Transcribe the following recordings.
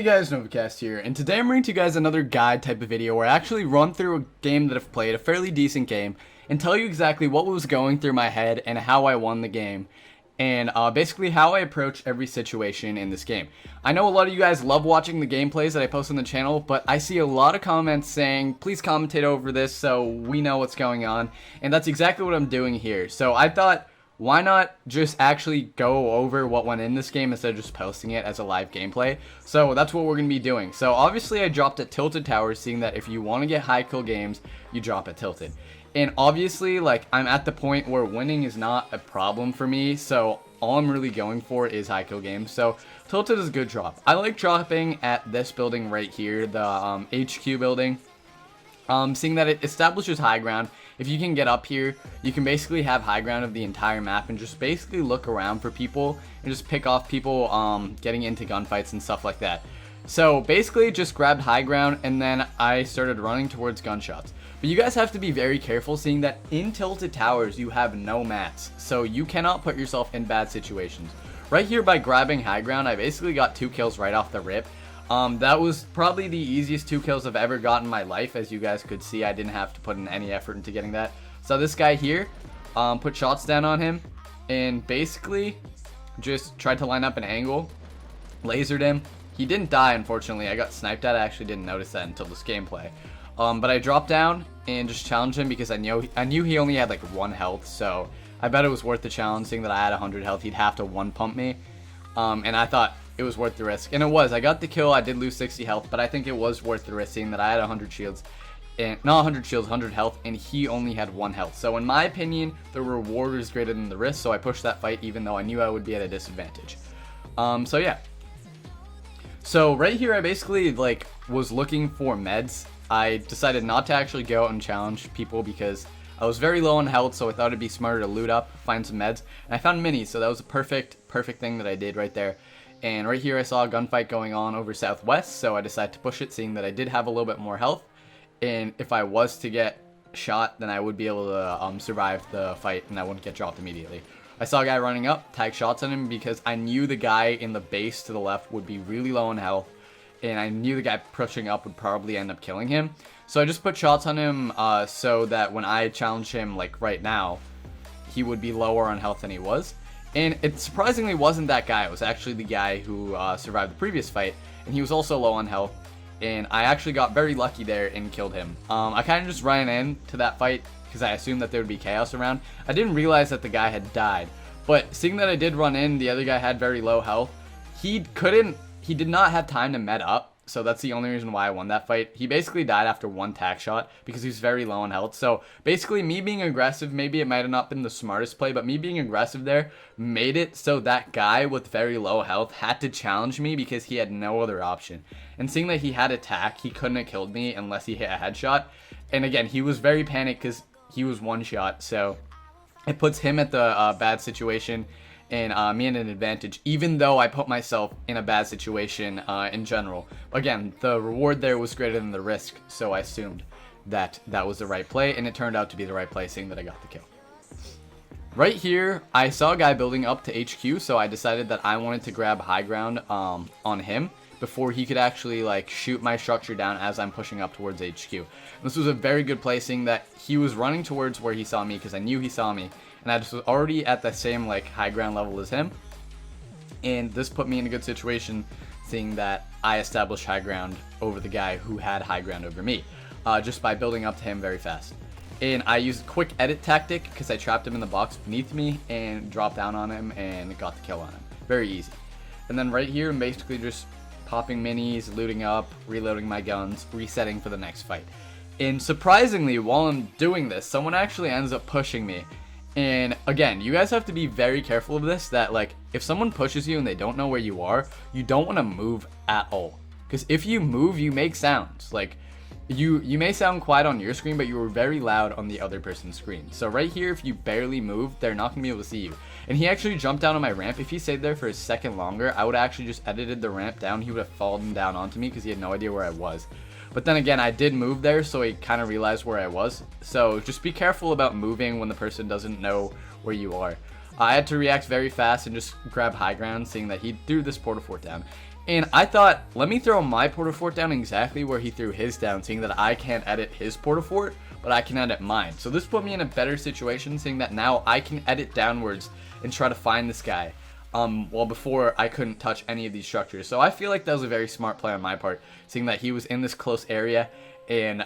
Hey guys, Novacast here, and today I'm bringing to you guys another guide type of video where I actually run through a game that I've played, a fairly decent game, and tell you exactly what was going through my head and how I won the game, and basically how I approach every situation in this game. I know a lot of you guys love watching the gameplays that I post on the channel, but I see a lot of comments saying, please commentate over this so we know what's going on, and that's exactly what I'm doing here. So I thought, why not just actually go over what went in this game instead of just posting it as a live gameplay? So that's what we're going to be doing. So obviously I dropped at Tilted Towers, seeing that if you want to get high kill games, you drop at Tilted. And obviously, like, I'm at the point where winning is not a problem for me, so all I'm really going for is high kill games. So Tilted is a good drop. I like dropping at this building right here, the HQ building. Seeing that it establishes high ground. If you can get up here, you can basically have high ground of the entire map and just basically look around for people and just pick off people getting into gunfights and stuff like that. So basically just grabbed high ground and then I started running towards gunshots. But you guys have to be very careful, seeing that in Tilted Towers you have no mats, so you cannot put yourself in bad situations. Right here, by grabbing high ground, I basically got 2 kills right off the rip. That was probably the easiest 2 kills I've ever gotten in my life. As you guys could see, I didn't have to put in any effort into getting that. So this guy here, put shots down on him and basically just tried to line up an angle, lasered him. He didn't die, unfortunately. I got sniped at. I actually didn't notice that until this gameplay. But I dropped down and just challenged him because I knew he only had like 1 health. So I bet it was worth the challenge, seeing that I had 100 health. He'd have to 1-pump me. And I thought it was worth the risk, and it was. I got the kill. I did lose 60 health, but I think it was worth the risk, seeing that I had 100 shields, and not 100 shields, 100 health, and he only had 1 health. So in my opinion, the reward is greater than the risk, so I pushed that fight even though I knew I would be at a disadvantage. So yeah. So right here, I basically like was looking for meds. I decided not to actually go out and challenge people because I was very low on health, so I thought it'd be smarter to loot up, find some meds, and I found minis, so that was a perfect thing that I did right there. And right here I saw a gunfight going on over southwest, so I decided to push it, seeing that I did have a little bit more health, and if I was to get shot, then I would be able to survive the fight and I wouldn't get dropped immediately. I saw a guy running up, tagged shots on him because I knew the guy in the base to the left would be really low on health, and I knew the guy pushing up would probably end up killing him. So I just put shots on him so that when I challenge him, like right now, he would be lower on health than he was. And it surprisingly wasn't that guy. It was actually the guy who survived the previous fight, and he was also low on health, and I actually got very lucky there and killed him. I kind of just ran into that fight because I assumed that there would be chaos around. I didn't realize that the guy had died, but seeing that I did run in, the other guy had very low health. He did not have time to med up, so that's the only reason why I won that fight. He basically died after 1 tack shot because he was very low on health. So basically me being aggressive, maybe it might have not been the smartest play, but me being aggressive there made it so that guy with very low health had to challenge me because he had no other option. And seeing that he had attack, he couldn't have killed me unless he hit a headshot. And again, he was very panicked because he was 1 shot, so it puts him at the bad situation and me in an advantage, even though I put myself in a bad situation in general. Again, the reward there was greater than the risk, so I assumed that that was the right play, and it turned out to be the right play, seeing that I got the kill. Right here, I saw a guy building up to HQ, so I decided that I wanted to grab high ground on him before he could actually like shoot my structure down as I'm pushing up towards HQ. And this was a very good play, seeing that he was running towards where he saw me because I knew he saw me, and I just was already at the same like high ground level as him, and this put me in a good situation, seeing that I established high ground over the guy who had high ground over me, just by building up to him very fast. And I used a quick edit tactic because I trapped him in the box beneath me and dropped down on him and got the kill on him. Very easy. And then right here, I'm basically just popping minis, looting up, reloading my guns, resetting for the next fight. And surprisingly, while I'm doing this, someone actually ends up pushing me. And again, you guys have to be very careful of this, that like if someone pushes you and they don't know where you are, you don't want to move at all. Because if you move, you make sounds. Like you may sound quiet on your screen, but you were very loud on the other person's screen. So right here, if you barely move, they're not going to be able to see you. And he actually jumped down on my ramp. If he stayed there for a second longer, I would have actually just edited the ramp down. He would have fallen down onto me because he had no idea where I was. But then again, I did move there, so he kind of realized where I was. So just be careful about moving when the person doesn't know where you are. I had to react very fast and just grab high ground, seeing that he threw this portal fort down. And I thought, let me throw my porta fort down exactly where he threw his down, seeing that I can't edit his porta fort, but I can edit mine. So this put me in a better situation, seeing that now I can edit downwards and try to find this guy. Well, before I couldn't touch any of these structures. So I feel like that was a very smart play on my part, seeing that he was in this close area, and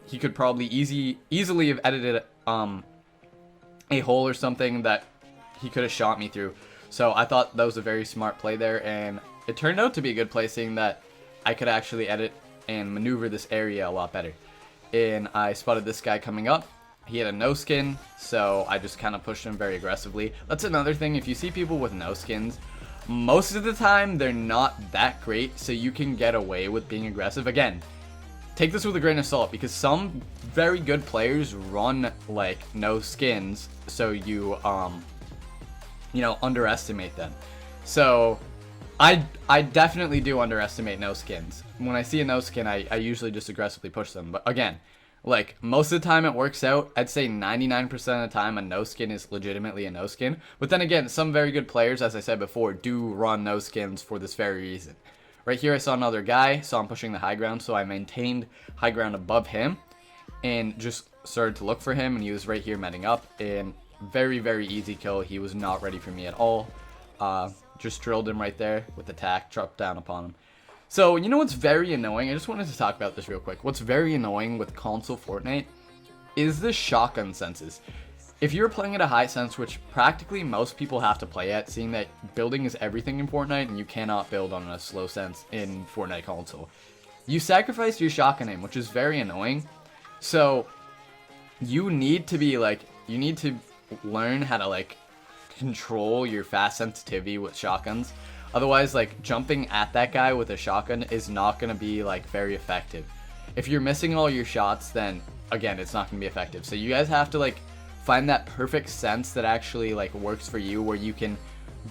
he could probably easily have edited a hole or something that he could have shot me through. So I thought that was a very smart play there, and it turned out to be a good play, seeing that I could actually edit and maneuver this area a lot better. And I spotted this guy coming up. He had a no skin, so I just kind of pushed him very aggressively. That's another thing, if you see people with no skins, most of the time they're not that great, so you can get away with being aggressive. Again, take this with a grain of salt, because some very good players run like no skins, so you underestimate them. So I definitely do underestimate no skins. When I see a no skin, I usually just aggressively push them. But again, like, most of the time it works out. I'd say 99% of the time a no skin is legitimately a no skin. But then again, some very good players, as I said before, do run no skins for this very reason. Right here I saw another guy, saw him pushing the high ground, so I maintained high ground above him and just started to look for him, and he was right here meting up, and very, very easy kill. He was not ready for me at all. Just drilled him right there with the tack, dropped down upon him. So, you know what's very annoying? I just wanted to talk about this real quick. What's very annoying with console Fortnite is the shotgun senses. If you're playing at a high sense, which practically most people have to play at, seeing that building is everything in Fortnite and you cannot build on a slow sense in Fortnite console, you sacrifice your shotgun aim, which is very annoying. So, you need to learn how to control your fast sensitivity with shotguns. Otherwise, jumping at that guy with a shotgun is not going to be very effective. If you're missing all your shots, then again, it's not going to be effective. So you guys have to find that perfect sense that actually works for you, where you can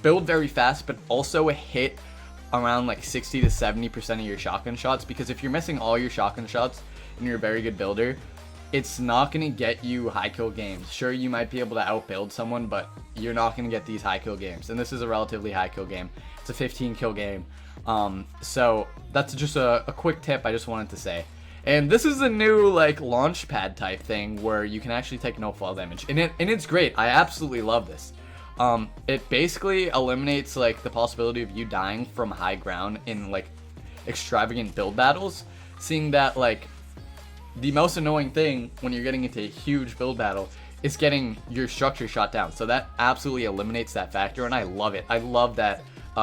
build very fast but also hit around 60 to 70% of your shotgun shots, because if you're missing all your shotgun shots and you're a very good builder, it's not going to get you high kill games. Sure, you might be able to outbuild someone, but you're not going to get these high kill games. And this is a relatively high kill game. It's a 15 kill game. So that's just a quick tip I just wanted to say. And this is a new launch pad type thing where you can actually take no fall damage. And it's great. I absolutely love this. It basically eliminates the possibility of you dying from high ground in extravagant build battles. Seeing that the most annoying thing when you're getting into a huge build battle is getting your structure shot down. So that absolutely eliminates that factor, and I love it. I love that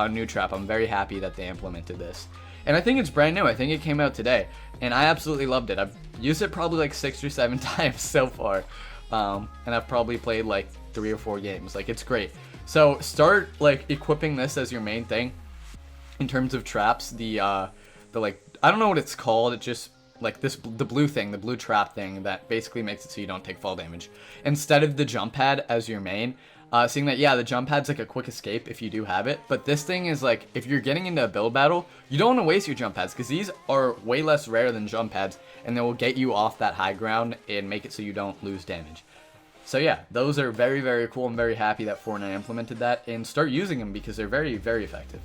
new trap. I'm very happy that they implemented this. And I think it's brand new. I think it came out today, and I absolutely loved it. I've used it probably 6 or 7 times so far, and I've probably played 3 or 4 games. It's great. So start equipping this as your main thing in terms of traps. I don't know what it's called. It just the blue trap thing that basically makes it so you don't take fall damage, instead of the jump pad as your main. Seeing that, yeah, the jump pad's a quick escape if you do have it, but this thing is if you're getting into a build battle, you don't want to waste your jump pads, because these are way less rare than jump pads, and they will get you off that high ground and make it so you don't lose damage. So yeah, those are very, very cool. I'm very happy that Fortnite implemented that, and start using them because they're very, very effective.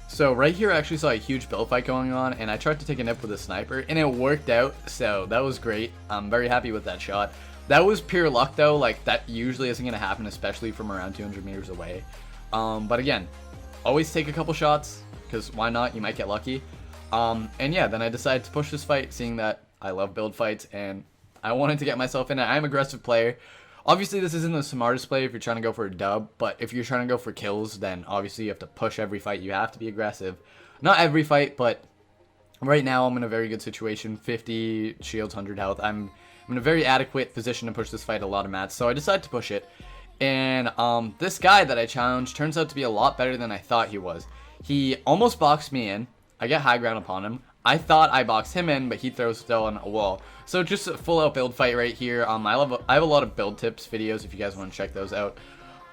So right here I actually saw a huge build fight going on, and I tried to take a nip with a sniper, and it worked out, so that was great. I'm very happy with that shot. That was pure luck though, that usually isn't going to happen, especially from around 200 meters away. But again, always take a couple shots, because why not? You might get lucky. And yeah, then I decided to push this fight, seeing that I love build fights, and I wanted to get myself in it. I'm an aggressive player. Obviously, this isn't the smartest play if you're trying to go for a dub, but if you're trying to go for kills, then obviously you have to push every fight. You have to be aggressive. Not every fight, but right now I'm in a very good situation. 50 shields, 100 health. I'm in a very adequate position to push this fight a lot of mats, so I decided to push it. And this guy that I challenged turns out to be a lot better than I thought he was. He almost boxed me in. I get high ground upon him. I thought I boxed him in, but he throws down a wall. So just a full out build fight right here. I have a lot of build tips videos if you guys want to check those out.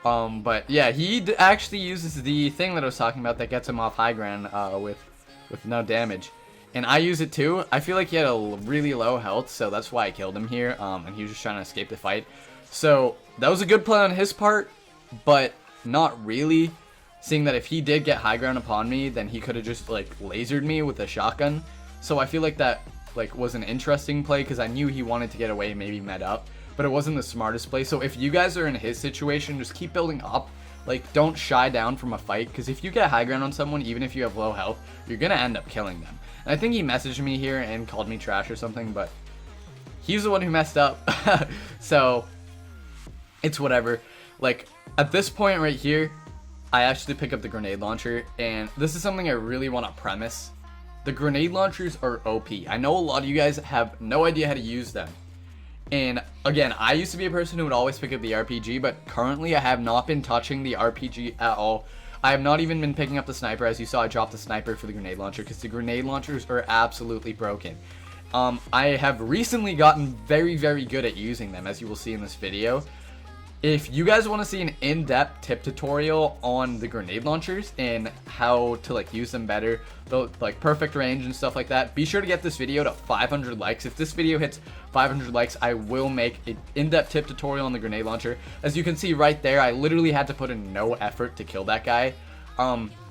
But yeah, he actually uses the thing that I was talking about that gets him off high ground with no damage. And I use it too. I feel like he had a really low health, so that's why I killed him here. And he was just trying to escape the fight. So that was a good play on his part, but not really. seeing that if he did get high ground upon me, then he could have just like lasered me with a shotgun. So I feel like that like was an interesting play because I knew he wanted to get away, maybe med up, but it wasn't the smartest play. So if you guys are in his situation, just keep building up. Like, don't shy down from a fight, because if you get high ground on someone, even if you have low health, you're gonna end up killing them. And I think he messaged me here and called me trash or something, but he's the one who messed up. So it's whatever. Like, at this point right here, I actually pick up the grenade launcher, and this is something I really want to premise. The grenade launchers are OP. I know a lot of you guys have no idea how to use them. And again, I used to be a person who would always pick up the RPG, but currently I have not been touching the RPG at all. I have not even been picking up the sniper. As you saw, I dropped the sniper for the grenade launcher because the grenade launchers are absolutely broken. I have recently gotten very, very good at using them, as you will see in this video. If you guys want to see an in-depth tip tutorial on the grenade launchers and how to like use them better, like perfect range and stuff like that, be sure to get this video to 500 likes. If this video hits 500 likes, I will make an in-depth tip tutorial on the grenade launcher. As you can see right there, I literally had to put in no effort to kill that guy.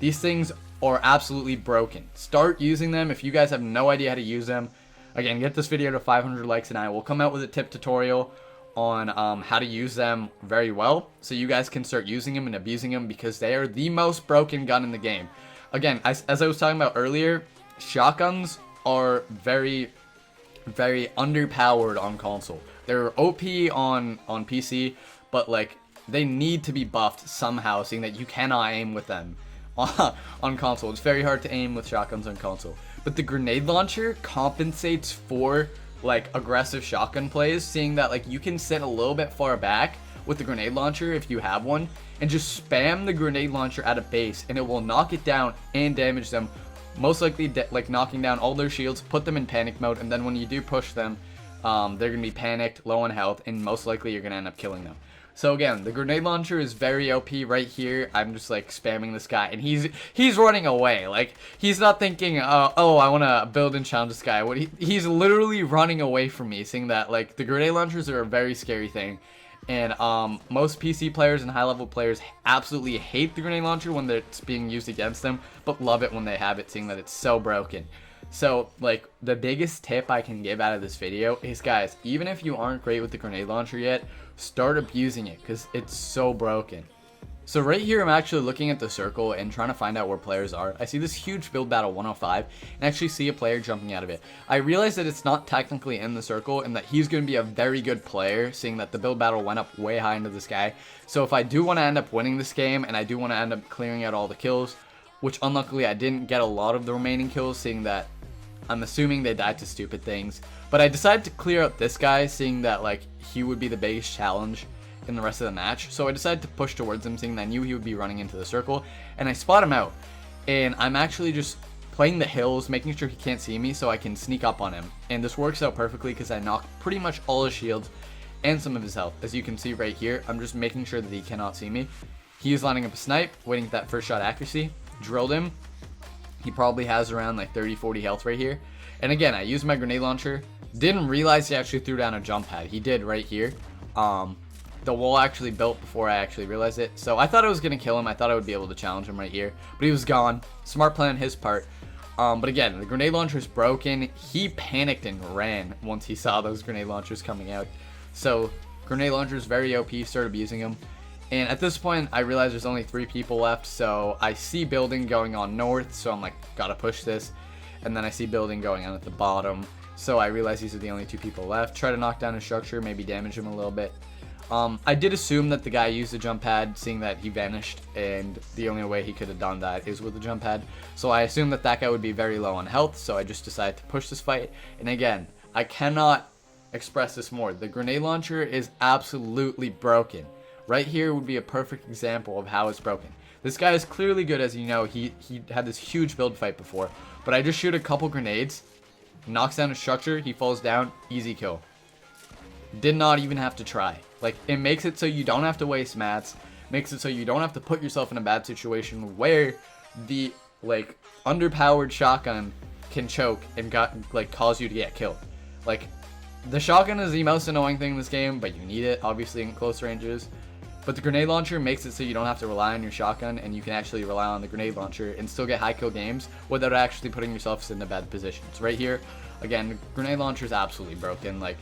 These things are absolutely broken. Start using them if you guys have no idea how to use them. Again, get this video to 500 likes and I will come out with a tip tutorial on how to use them very well, so you guys can start using them and abusing them, because they are the most broken gun in the game. Again, as I was talking about earlier, shotguns are very, very underpowered on console. They're OP on PC, but like they need to be buffed somehow, seeing that you cannot aim with them on console. It's very hard to aim with shotguns on console. But the grenade launcher compensates for like aggressive shotgun plays, seeing that like you can sit a little bit far back with the grenade launcher if you have one and just spam the grenade launcher at a base and it will knock it down and damage them, most likely like knocking down all their shields, put them in panic mode, and then when you do push them, they're gonna be panicked, low on health, and most likely you're gonna end up killing them. So again, the grenade launcher is very OP right here. I'm just like spamming this guy and he's running away. Like, he's not thinking, oh, I want to build and challenge this guy. He's literally running away from me, seeing that like the grenade launchers are a very scary thing. And most PC players and high level players absolutely hate the grenade launcher when it's being used against them, but love it when they have it, seeing that it's so broken. So, like, the biggest tip I can give out of this video is, guys, even if you aren't great with the grenade launcher yet, start abusing it, because it's so broken. So right here, I'm actually looking at the circle and trying to find out where players are. I see this huge build battle 105 and actually see a player jumping out of it. I realize that it's not technically in the circle and that he's going to be a very good player, seeing that the build battle went up way high into the sky. So if I do want to end up winning this game and I do want to end up clearing out all the kills, which unluckily I didn't get a lot of the remaining kills, seeing that I'm assuming they died to stupid things. But I decided to clear out this guy, seeing that like he would be the biggest challenge in the rest of the match. So I decided to push towards him, seeing that I knew he would be running into the circle. And I spot him out. And I'm actually just playing the hills, making sure he can't see me so I can sneak up on him. And this works out perfectly because I knocked pretty much all his shields and some of his health. As you can see right here, I'm just making sure that he cannot see me. He is lining up a snipe, waiting for that first shot accuracy. Drilled him. He probably has around like 30-40 health right here. And again, I used my grenade launcher. Didn't realize he actually threw down a jump pad. He did right here. The wall actually built before I actually realized it. So I thought I was going to kill him. I thought I would be able to challenge him right here. But he was gone. Smart play on his part. But again, the grenade launcher is broken. He panicked and ran once he saw those grenade launchers coming out. So grenade launcher is very OP. Started using them. And at this point, I realize there's only 3 people left. So I see building going on north. So I'm like, gotta push this. And then I see building going on at the bottom. So I realize these are the only 2 people left. Try to knock down his structure, maybe damage him a little bit. I did assume that the guy used the jump pad, seeing that he vanished, and the only way he could have done that is with the jump pad. So I assumed that that guy would be very low on health, so I just decided to push this fight. And again, I cannot express this more. The grenade launcher is absolutely broken. Right here would be a perfect example of how it's broken. This guy is clearly good, as you know. He had this huge build fight before, but I just shoot a couple grenades, knocks down his structure, he falls down, easy kill. Did not even have to try. Like, it makes it so you don't have to waste mats, makes it so you don't have to put yourself in a bad situation where the like underpowered shotgun can choke and cause you to get killed. Like, the shotgun is the most annoying thing in this game, but you need it obviously in close ranges. But the grenade launcher makes it so you don't have to rely on your shotgun, and you can actually rely on the grenade launcher and still get high kill games without actually putting yourself in a bad position. So right here, again, the grenade launcher is absolutely broken. Like,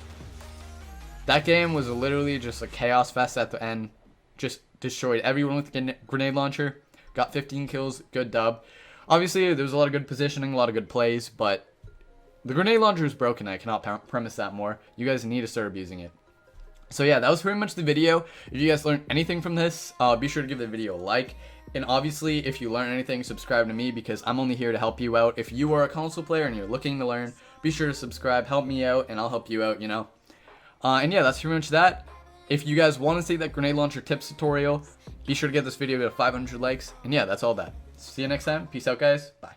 that game was literally just a chaos fest at the end. Just destroyed everyone with the grenade launcher. Got 15 kills, good dub. Obviously, there was a lot of good positioning, a lot of good plays, but the grenade launcher is broken. I cannot premise that more. You guys need to start abusing it. So yeah, that was pretty much the video. If you guys learned anything from this, be sure to give the video a like. And obviously, if you learn anything, subscribe to me, because I'm only here to help you out. If you are a console player and you're looking to learn, be sure to subscribe, help me out, and I'll help you out, you know. And yeah, that's pretty much that. If you guys want to see that grenade launcher tips tutorial, be sure to get this video to 500 likes. And yeah, that's all that. See you next time. Peace out, guys. Bye.